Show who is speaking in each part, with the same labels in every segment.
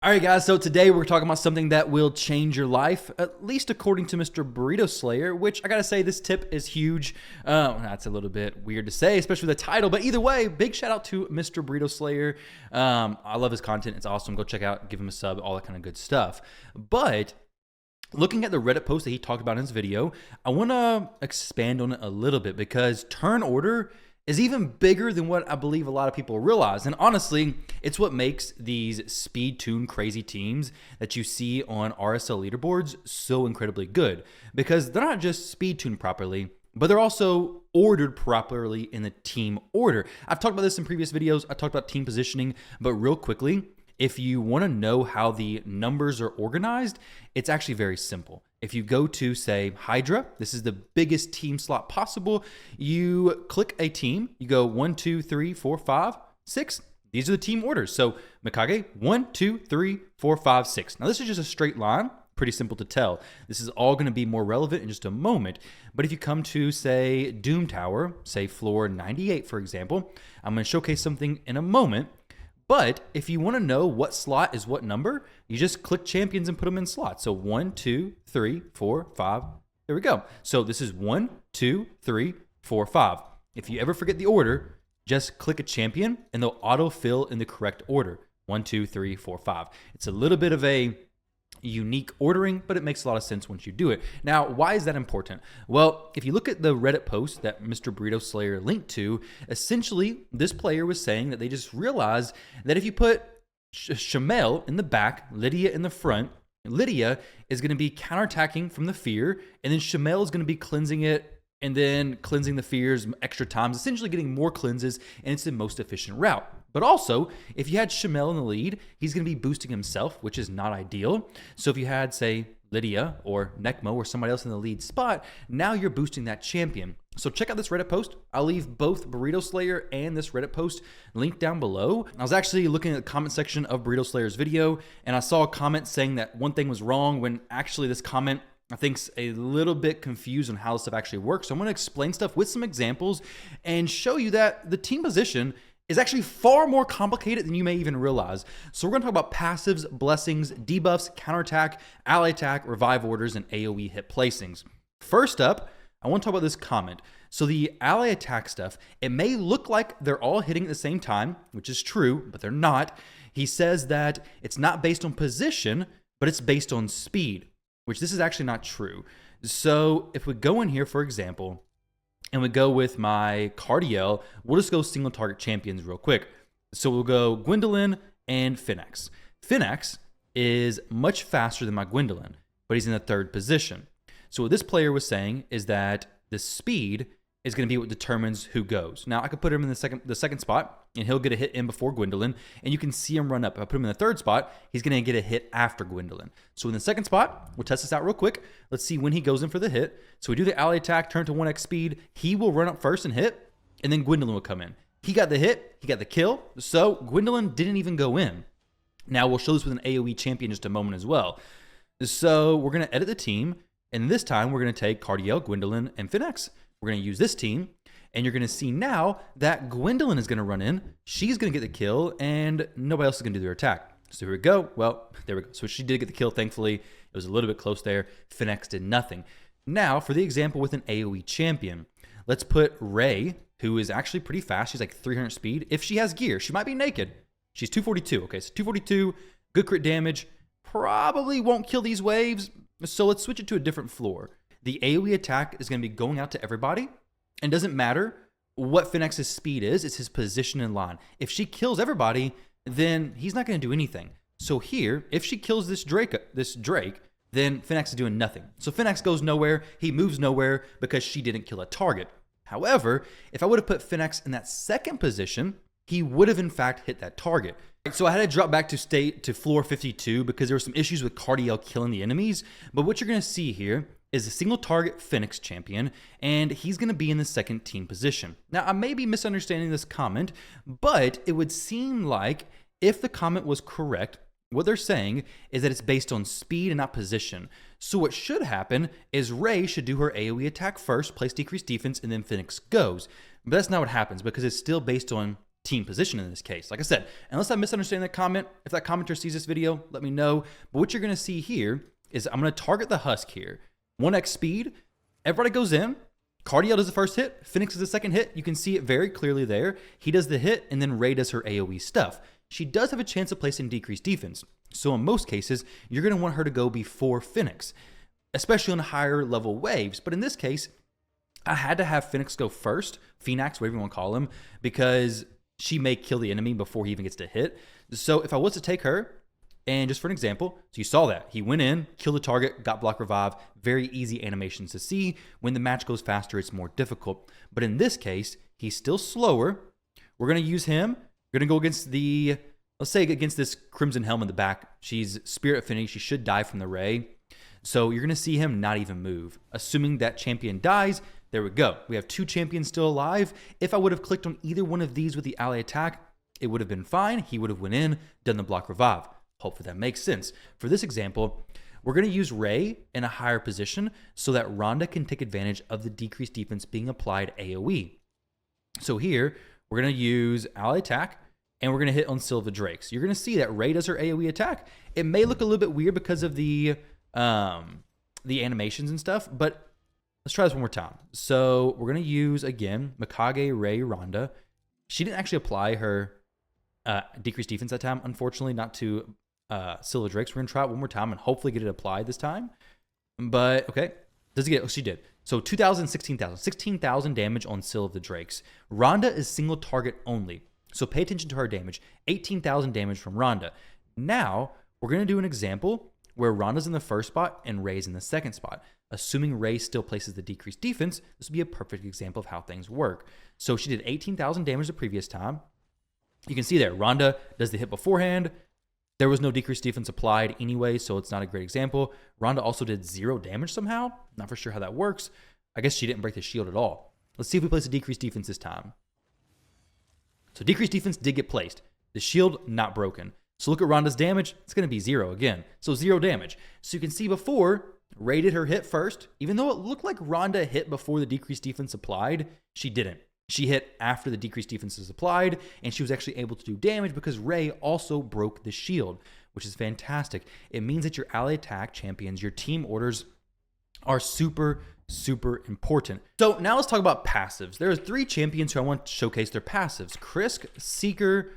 Speaker 1: All right, guys, so today we're talking about something that will change your life, at least according to Mr. Burrito Slayer, which I gotta say, this tip is huge. That's a little bit weird to say, especially the title, but either way, big shout out to Mr. Burrito Slayer. I love his content. It's awesome. Go check out, give him a sub, all that kind of good stuff. But looking at the Reddit post that he talked about in his video, I want to expand on it a little bit because turn order is even bigger than what I believe a lot of people realize. And honestly, it's what makes these speed tune crazy teams that you see on RSL leaderboards so incredibly good, because they're not just speed tuned properly, but they're also ordered properly in the team order. I've talked about this in previous videos. I talked about team positioning, but real quickly, if you want to know how the numbers are organized, it's actually very simple. If you go to, say, Hydra, this is the biggest team slot possible. You click a team, you go 1, 2, 3, 4, 5, 6. These are the team orders. So Mikage, 1, 2, 3, 4, 5, 6. Now this is just a straight line, pretty simple to tell. This is all going to be more relevant in just a moment. But if you come to, say, Doom Tower, say floor 98, for example, I'm going to showcase something in a moment. But if you want to know what slot is what number, you just click champions and put them in slots. So 1, 2, 3, 4, 5. There we go. So this is 1, 2, 3, 4, 5. If you ever forget the order, just click a champion and they'll auto-fill in the correct order. 1, 2, 3, 4, 5. It's a little bit of a unique ordering, but it makes a lot of sense once you do it. Now, why is that important? Well, if you look at the Reddit post that Mr. Burrito Slayer linked to, essentially this player was saying that they just realized that if you put Shamel in the back, Lydia in the front, Lydia is going to be counterattacking from the fear, and then Shamel is going to be cleansing it and then cleansing the fears extra times, essentially getting more cleanses, and it's the most efficient route. But also, if you had Shamel in the lead, he's going to be boosting himself, which is not ideal. So if you had, say, Lydia or Nekmo or somebody else in the lead spot, now you're boosting that champion. So check out this Reddit post. I'll leave both Burrito Slayer and this Reddit post linked down below. I was actually looking at the comment section of Burrito Slayer's video, and I saw a comment saying that one thing was wrong when actually this comment I think's a little bit confused on how this stuff actually works. So I'm going to explain stuff with some examples and show you that the team position is actually far more complicated than you may even realize. So we're going to talk about passives, blessings, debuffs, counterattack, ally attack, revive orders, and AoE hit placings. First up, I want to talk about this comment. So the ally attack stuff, it may look like they're all hitting at the same time, which is true, but they're not. He says that it's not based on position, but it's based on speed, which this is actually not true. So if we go in here, for example, and we go with my Cardiel, we'll just go single target champions real quick. So we'll go Gwendolyn and Phoenix. Phoenix is much faster than my Gwendolyn, but he's in the third position. So what this player was saying is that the speed is going to be what determines who goes. Now, I could put him in the second spot, and he'll get a hit in before Gwendolyn, and you can see him run up. If I put him in the third spot, he's going to get a hit after Gwendolyn. So in the second spot, we'll test this out real quick. Let's see when he goes in for the hit. So we do the ally attack, turn to 1x speed. He will run up first and hit, and then Gwendolyn will come in. He got the hit, he got the kill, so Gwendolyn didn't even go in. Now, we'll show this with an AoE champion in just a moment as well. So we're going to edit the team, and this time we're going to take Cardiel, Gwendolyn, and Phoenix. We're going to use this team, and you're going to see now that Gwendolyn is going to run in. She's going to get the kill, and nobody else is going to do their attack. So here we go. Well, there we go. So she did get the kill, thankfully. It was a little bit close there. Phoenix did nothing. Now, for the example with an AoE champion, let's put Ray, who is actually pretty fast. She's like 300 speed. If she has gear, she might be naked. She's 242. Okay, so 242, good crit damage. Probably won't kill these waves. So let's switch it to a different floor. The AoE attack is going to be going out to everybody, and doesn't matter what Phoenix's speed is, it's his position in line. If she kills everybody, then he's not going to do anything. So here, if she kills this Drake, then Phoenix is doing nothing. So Phoenix goes nowhere, he moves nowhere because she didn't kill a target. However, if I would have put Phoenix in that second position, he would have in fact hit that target. So I had to drop back to floor 52 because there were some issues with Cardiel killing the enemies. But what you're going to see here is a single target Phoenix champion, and he's going to be in the second team position. Now, I may be misunderstanding this comment, but it would seem like if the comment was correct, what they're saying is that it's based on speed and not position. So what should happen is Ray should do her AoE attack first, place decreased defense, and then Phoenix goes. But that's not what happens because it's still based on team position in this case. Like I said, unless I'm misunderstanding that comment, if that commenter sees this video, let me know. But what you're going to see here is I'm going to target the Husk here. 1x speed, everybody goes in. Cardiel does the first hit, Phoenix does the second hit. You can see it very clearly there. He does the hit, and then Ray does her AoE stuff. She does have a chance of placing decreased defense. So in most cases, you're going to want her to go before Phoenix, especially on higher level waves. But in this case, I had to have Phoenix go first, Phoenix, whatever you want to call him, because she may kill the enemy before he even gets to hit. So if I was to take her, and just for an example, so you saw that. He went in, killed the target, got block revive. Very easy animations to see. When the match goes faster, it's more difficult. But in this case, he's still slower. We're going to use him. We're going to go against the, let's say against this Crimson Helm in the back. She's Spirit Affinity. She should die from the Ray. So you're going to see him not even move. Assuming that champion dies, there we go. We have 2 champions still alive. If I would have clicked on either one of these with the ally attack, it would have been fine. He would have went in, done the block revive. Hopefully that makes sense. For this example, we're going to use Ray in a higher position so that Rhonda can take advantage of the decreased defense being applied AoE. So here, we're going to use ally attack, and we're going to hit on Sylva Drakes. You're going to see that Ray does her AoE attack. It may look a little bit weird because of the animations and stuff, but let's try this one more time. So we're going to use, again, Mikage, Ray, Rhonda. She didn't actually apply her decreased defense that time, unfortunately, not to Sylva Drakes. We're going to try it one more time and hopefully get it applied this time. But, okay. Does it get it? Oh, she did. So 2,000, 16,000. 16,000 damage on Sylva Drakes. Rhonda is single target only. So pay attention to her damage. 18,000 damage from Rhonda. Now, we're going to do an example where Rhonda's in the first spot and Ray's in the second spot. Assuming Ray still places the decreased defense, this would be a perfect example of how things work. So she did 18,000 damage the previous time. You can see there, Rhonda does the hit beforehand. There was no decreased defense applied anyway, so it's not a great example. Rhonda also did 0 damage somehow. Not for sure how that works. I guess she didn't break the shield at all. Let's see if we place a decreased defense this time. So decreased defense did get placed. The shield not broken. So look at Rhonda's damage. It's going to be 0 again. So 0 damage. So you can see before, Ray did her hit first. Even though it looked like Rhonda hit before the decreased defense applied, she didn't. She hit after the decreased defense is applied, and she was actually able to do damage because Ray also broke the shield, which is fantastic. It means that your ally attack champions, your team orders, are super, super important. So now let's talk about passives. There are 3 champions who I want to showcase their passives. Krisk, Seeker,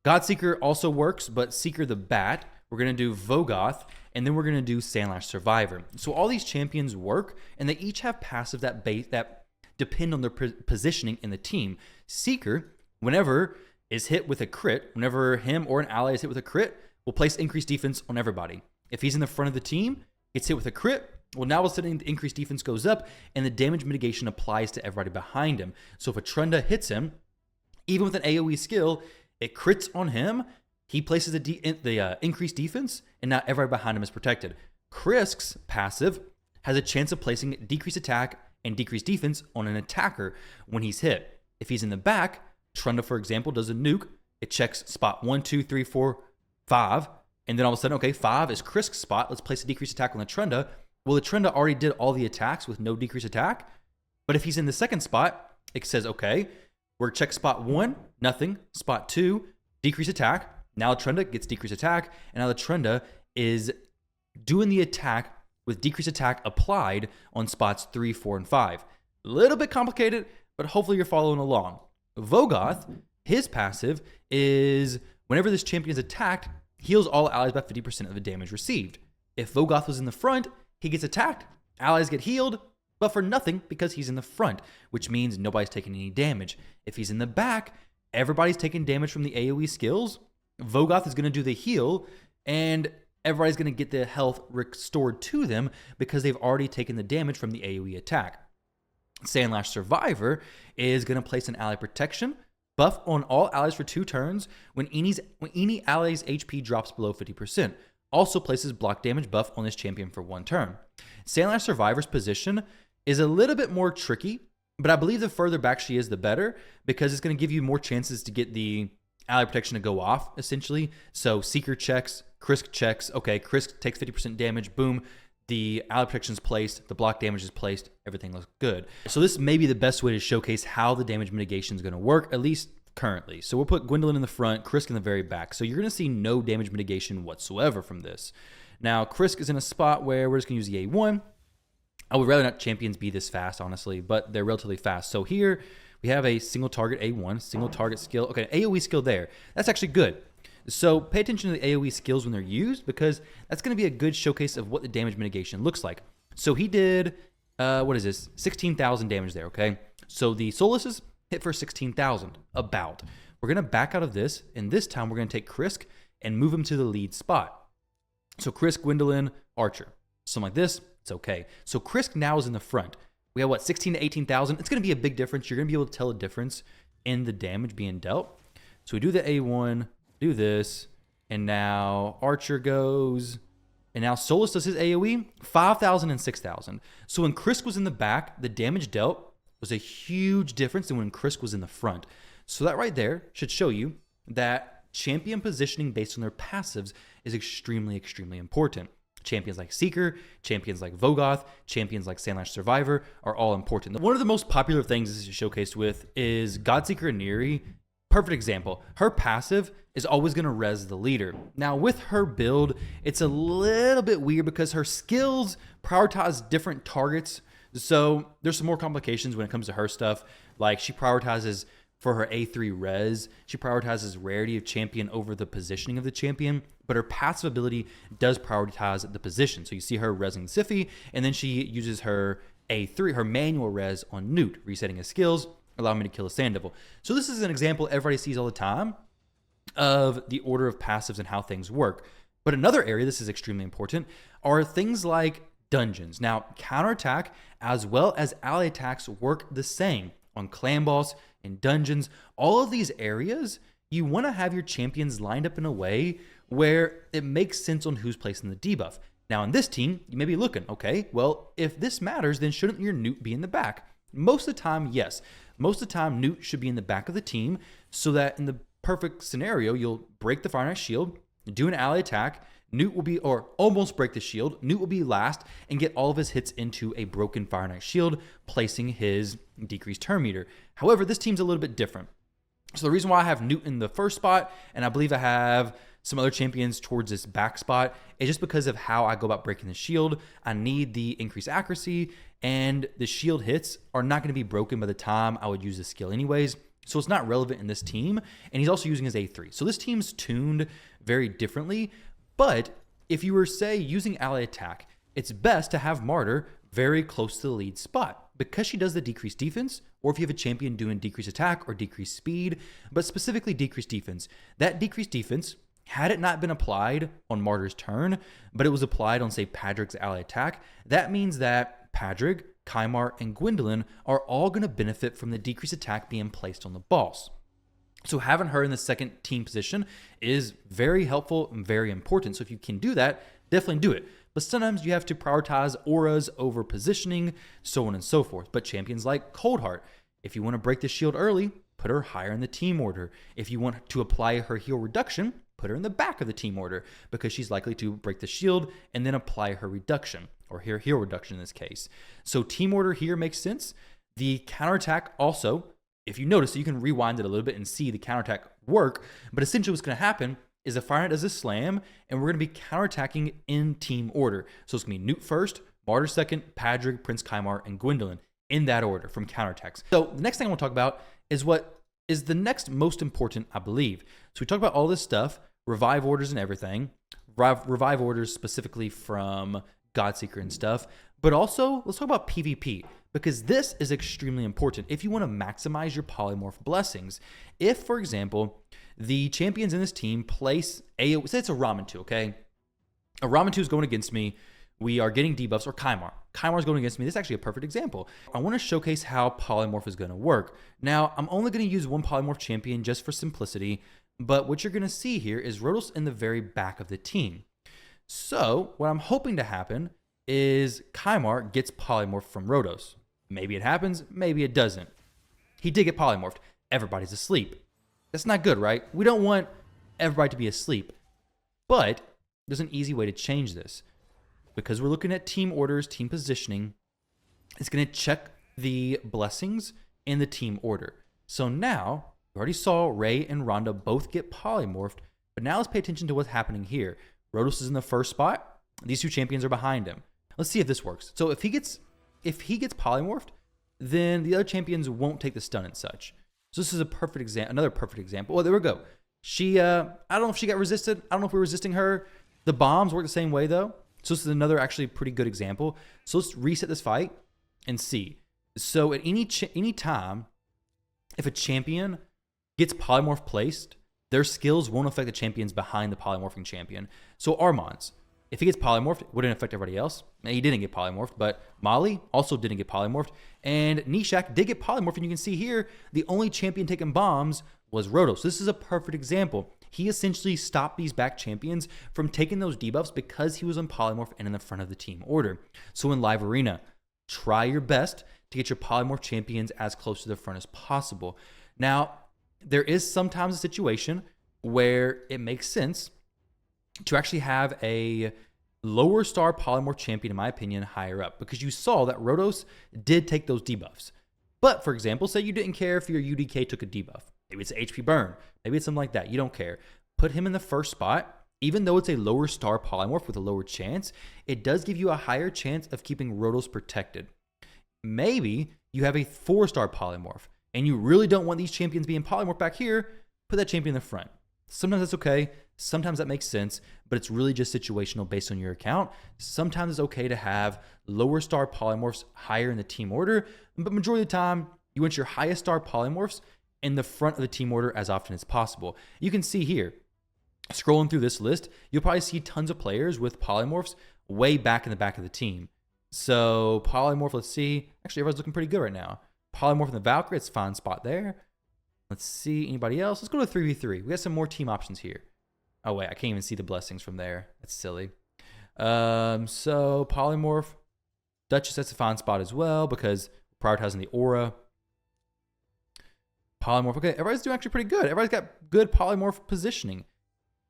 Speaker 1: Godseeker also works, but Seeker the Bat. We're going to do Vogoth, and then we're going to do Sandlash Survivor. So all these champions work, and they each have passive that depend on their positioning in the team. Seeker, whenever is hit with a crit, whenever him or an ally is hit with a crit, will place increased defense on everybody. If he's in the front of the team, gets hit with a crit, well, now all of a sudden the increased defense goes up and the damage mitigation applies to everybody behind him. So if a Trunda hits him, even with an AoE skill, it crits on him, he places the increased defense, and now everybody behind him is protected. Krisk's passive has a chance of placing decreased attack and decreased defense on an attacker when he's hit. If he's in the back, Trunda, for example, does a nuke. It checks spot 1, 2, 3, 4, 5, and then all of a sudden, okay, 5 is Krisk's spot. Let's place a decreased attack on the Trunda. Well, the Trunda already did all the attacks with no decreased attack, but if he's in the second spot, it says, okay, we're check spot 1, nothing. Spot 2, decreased attack. Now the Trunda gets decreased attack, and now the Trunda is doing the attack with decreased attack applied on spots 3, 4, and 5. A little bit complicated, but hopefully you're following along. Vogoth, his passive is whenever this champion is attacked, heals all allies by 50% of the damage received. If Vogoth was in the front, he gets attacked, allies get healed, but for nothing because he's in the front, which means nobody's taking any damage. If he's in the back, everybody's taking damage from the AoE skills. Vogoth is going to do the heal, and everybody's going to get the health restored to them because they've already taken the damage from the AoE attack. Sandlash Survivor is going to place an ally protection buff on all allies for 2 turns when any ally's HP drops below 50%. Also places block damage buff on this champion for 1 turn. Sandlash Survivor's position is a little bit more tricky, but I believe the further back she is, the better, because it's going to give you more chances to get the ally protection to go off, essentially. So Seeker checks, Krisk checks. Okay, Krisk takes 50% damage. Boom. The ally protection is placed. The block damage is placed. Everything looks good. So this may be the best way to showcase how the damage mitigation is going to work, at least currently. So we'll put Gwendolyn in the front, Krisk in the very back. So you're going to see no damage mitigation whatsoever from this. Now, Krisk is in a spot where we're just going to use the A1. I would rather not champions be this fast, honestly, but they're relatively fast. So here we have a single target A1, single target skill. Okay, AoE skill there. That's actually good. So pay attention to the AoE skills when they're used, because that's going to be a good showcase of what the damage mitigation looks like. So he did, what is this? 16,000 damage there, okay? So the Solaces hit for 16,000, about. We're going to back out of this, and this time we're going to take Krisk and move him to the lead spot. So Krisk, Gwendolyn, Archer. Something like this, it's okay. So Krisk now is in the front. We have, what, 16 to 18,000? It's going to be a big difference. You're going to be able to tell a difference in the damage being dealt. So we do the A1, do this, and now Archer goes, and now Solus does his AoE, 5,000 and 6,000. So when Krisk was in the back, the damage dealt was a huge difference than when Krisk was in the front. So that right there should show you that champion positioning based on their passives is extremely, extremely important. Champions like Seeker, champions like Vogoth, champions like Sandlash Survivor are all important. One of the most popular things this is showcased with is Godseeker Neri. Perfect example. Her passive is always going to res the leader. Now with her build, it's a little bit weird because her skills prioritize different targets. So there's some more complications when it comes to her stuff. Like she prioritizes for her A3 res, she prioritizes rarity of champion over the positioning of the champion, but her passive ability does prioritize the position. So you see her resing Siphi, and then she uses her A3, her manual res on Newt, resetting his skills, allowing me to kill a Sand Devil. So this is an example everybody sees all the time of the order of passives and how things work. But another area, this is extremely important, are things like dungeons. Now, counterattack as well as ally attacks work the same on clan boss, in dungeons. All of these areas, you want to have your champions lined up in a way where it makes sense on who's placing the debuff. Now, in this team, you may be looking, okay, well, if this matters, then shouldn't your Newt be in the back? Most of the time, yes. Most of the time, Newt should be in the back of the team so that in the perfect scenario, you'll break the Fire Knight shield, do an ally attack, Newt will be, or almost break the shield, Newt will be last and get all of his hits into a broken Fire Knight shield, placing his decreased turn meter. However, this team's a little bit different. So the reason why I have Newt in the first spot, and I believe I have some other champions towards this back spot, is just because of how I go about breaking the shield. I need the increased accuracy, and the shield hits are not going to be broken by the time I would use the skill anyways. So it's not relevant in this team, and he's also using his A3. So this team's tuned very differently, but if you were, say, using ally attack, it's best to have Martyr very close to the lead spot because she does the decreased defense, or if you have a champion doing decreased attack or decreased speed, but specifically decreased defense. That decreased defense, had it not been applied on Martyr's turn, but it was applied on, say, Padrick's ally attack, that means that Padrick, Kymar, and Gwendolyn are all going to benefit from the decreased attack being placed on the boss. So having her in the second team position is very helpful and very important. So if you can do that, definitely do it. But sometimes you have to prioritize auras over positioning, so on and so forth. But champions like Coldheart, if you want to break the shield early, put her higher in the team order. If you want to apply her heal reduction, put her in the back of the team order because she's likely to break the shield and then apply her reduction, or her heal reduction in this case. So team order here makes sense. The counterattack also, if you notice, you can rewind it a little bit and see the counterattack work, but essentially what's going to happen is the Fire Knight does a slam, and we're going to be counterattacking in team order. So it's going to be Newt first, Martyr second, Padrick, Prince Kymar, and Gwendolyn in that order from counterattacks. So the next thing I want to talk about is what is the next most important, I believe. So we talked about all this stuff, revive orders and everything, revive orders specifically from Godseeker and stuff, but also let's talk about PvP, because this is extremely important if you want to maximize your polymorph blessings. If, for example, the champions in this team place say it's a Ramen 2, okay? A Ramen 2 is going against me. We are getting debuffs, or Kymar. Kymar is going against me. This is actually a perfect example. I want to showcase how polymorph is going to work. Now, I'm only going to use one polymorph champion just for simplicity, but what you're going to see here is Rhodos in the very back of the team. So what I'm hoping to happen is Kymar gets polymorphed from Rhodos. Maybe it happens, maybe it doesn't. He did get polymorphed. Everybody's asleep. That's not good, right? We don't want everybody to be asleep. But there's an easy way to change this. Because we're looking at team orders, team positioning, it's going to check the blessings in the team order. So now We already saw Ray and Ronda both get polymorphed, but now let's pay attention to what's happening here. Rhodos is in the first spot. These two champions are behind him. Let's see if this works. So if he gets polymorphed, then the other champions won't take the stun and such. So this is a perfect example, another perfect example. Oh, there we go. She, I don't know if she got resisted. I don't know if we're resisting her. The bombs work the same way though. So this is another actually pretty good example. So let's reset this fight and see. So at any time, if a champion gets polymorph placed, their skills won't affect the champions behind the polymorphing champion. So Armand's, if he gets polymorphed, it wouldn't affect everybody else. He didn't get polymorphed, but Molly also didn't get polymorphed. And Nishak did get polymorphed. And you can see here, the only champion taking bombs was Rhodos. So this is a perfect example. He essentially stopped these back champions from taking those debuffs because he was on polymorph and in the front of the team order. So in live arena, try your best to get your polymorph champions as close to the front as possible. Now, there is sometimes a situation where it makes sense to actually have a lower star polymorph champion, in my opinion, higher up, because you saw that Rhodos did take those debuffs. But for example, say you didn't care if your UDK took a debuff. Maybe it's HP burn. Maybe it's something like that. You don't care. Put him in the first spot. Even though it's a lower star polymorph with a lower chance, it does give you a higher chance of keeping Rhodos protected. Maybe you have a 4-star polymorph and you really don't want these champions being polymorphed back here. Put that champion in the front. Sometimes that's okay. Sometimes that makes sense, but it's really just situational based on your account. Sometimes it's okay to have lower star polymorphs higher in the team order, but majority of the time, you want your highest star polymorphs in the front of the team order as often as possible. You can see here, scrolling through this list, you'll probably see tons of players with polymorphs way back in the back of the team. So polymorph, let's see. Actually, everyone's looking pretty good right now. Polymorph in the Valkyrie, it's a fine spot there. Let's see, anybody else? Let's go to 3v3. We got some more team options here. Oh wait, I can't even see the blessings from there. That's silly. So polymorph, Duchess, that's a fine spot as well because we're prioritizing the aura. Polymorph, okay, everybody's doing actually pretty good. Everybody's got good polymorph positioning.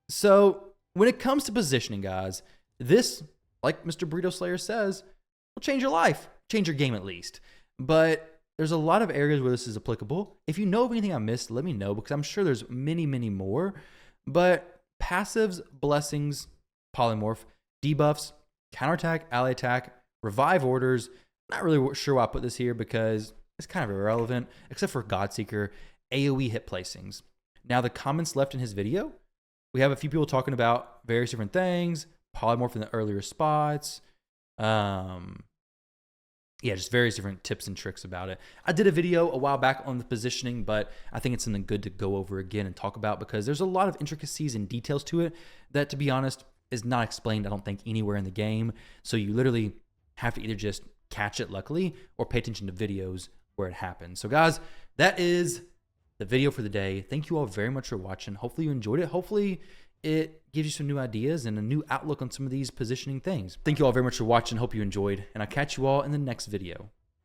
Speaker 1: So when it comes to positioning, guys, this, like Mr. Burrito Slayer says, will change your life, change your game at least. But there's a lot of areas where this is applicable. If you know of anything I missed, let me know because I'm sure there's many, many more. But passives, blessings, polymorph, debuffs, counterattack, ally attack, revive orders. Not really sure why I put this here because it's kind of irrelevant, except for Godseeker, AoE hit placings. Now, the comments left in his video, we have a few people talking about various different things, polymorph in the earlier spots. Yeah, just various different tips and tricks about it. I did a video a while back on the positioning, but I think it's something good to go over again and talk about because there's a lot of intricacies and details to it that, to be honest, is not explained, I don't think, anywhere in the game. So you literally have to either just catch it, luckily, or pay attention to videos where it happens. So guys, that is the video for the day. Thank you all very much for watching. Hopefully you enjoyed it. Hopefully it gives you some new ideas and a new outlook on some of these positioning things. Thank you all very much for watching. Hope you enjoyed, and I'll catch you all in the next video.